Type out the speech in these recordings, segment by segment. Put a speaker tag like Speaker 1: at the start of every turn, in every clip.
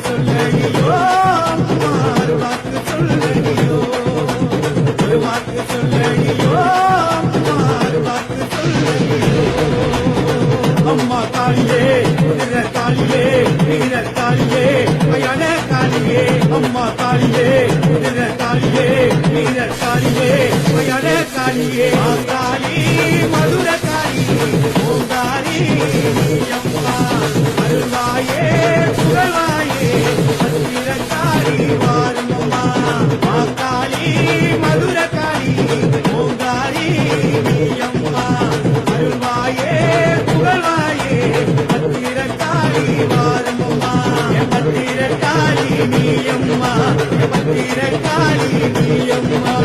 Speaker 1: சொல்லடியோ ஒரு வாக்கு சொல்லடியோ ஒரு வாக்கு சொல்லடியோ ஒரு வாக்கு சொல்லடியோ அம்மா காளியே வீர காளியே வீர காளியே மயான காளியே அம்மா காளியே வீர காளியே வீர காளியே மயான காளியே காளி மதுர காளி ஓங்காரி அம்மா அருள்வாயே புகழ்வாயே அத்திர காளி வாருமம்மா காளி மதுர காளி ஓங்காரி அம்மா அருள்வாயே புகழ்வாயே அத்திர காளி வாருமம்மா அத்திர காளி நீயம்மா அத்திர காளி நீயம்மா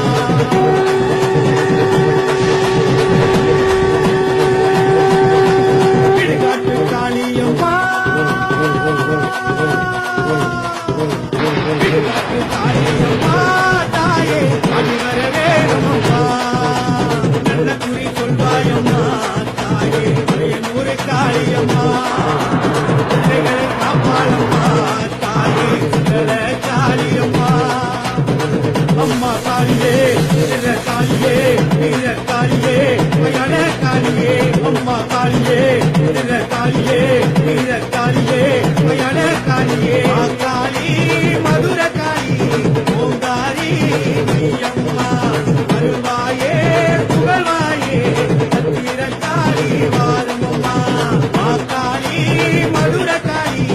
Speaker 1: தாயே அடிவர வேணுமம்மா நல்ல குறி சொல்வாயம்மா தாயே நூறு காளியம்மா பிள்ளைகளை காப்பாளம்மா தாயே காளியம்மா அம்மா காளியே வீர காளியே வீர காளியே மயான காளியே அம்மா காளியே வீர காளியே வீர காளியே மயான காளியே காளி மதுர காளி ஓங்காரி அம்மா அருள்வாயே புகழ்வாயே அத்திர காளி வாருமம்மா காளி மதுர காளி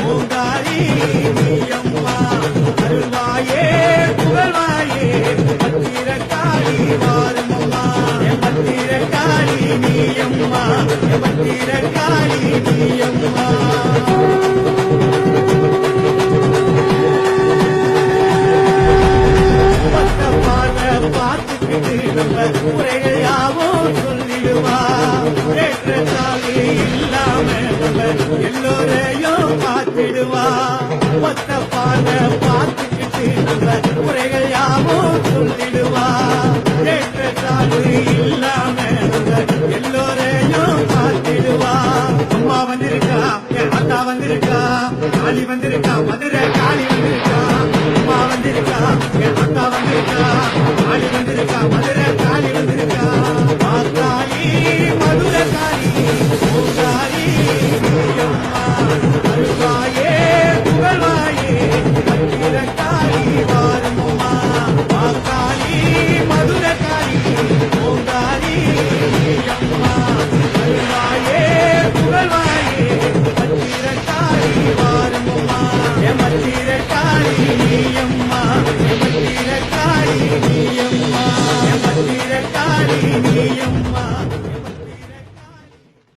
Speaker 1: ஓங்காரி அம்மா அருள்வாயே புகழ்வாயே அத்திர காளி வாருமம்மா அத்திர காளி நீயம்மா அத்திர காளி நீயம்மா பார்த்துக்கிட்டு நம்ம குறைகள் யாவும் சொல்லிடுவா ஏற்றத்தாலே இல்லாம நம்ம எல்லோரையும் பார்த்திடுவா மொத்த பாட பார்த்துக்கிட்டு நம்ம குறைகள் யாவும் சொல்லிடுவா ஏற்றத்தாலே இல்லாம நம்ம எல்லோரையும் பார்த்திடுவா அம்மா வந்திருக்கா என் அத்தா வந்திருக்கா காளி வந்திருக்கா மதுரை காளி வந்திருக்கா அம்மா வந்திருக்கா என் அத்தா வந்திருக்கா காளி வந்திருக்கா மதுரை காளி வந்திருக்கா காளி மதுர காளி ஓங்காரி அம்மா அருள்வாயே புகழ்வாயே அத்திர காளி வாருமம்மா காளி மதுர காளி ஓங்காரி அம்மா அருள்வாயே புகழ்வாயே அத்திர காளி வாருமம்மா எமத்திர காளி நீயம்மா எமத்திர காளி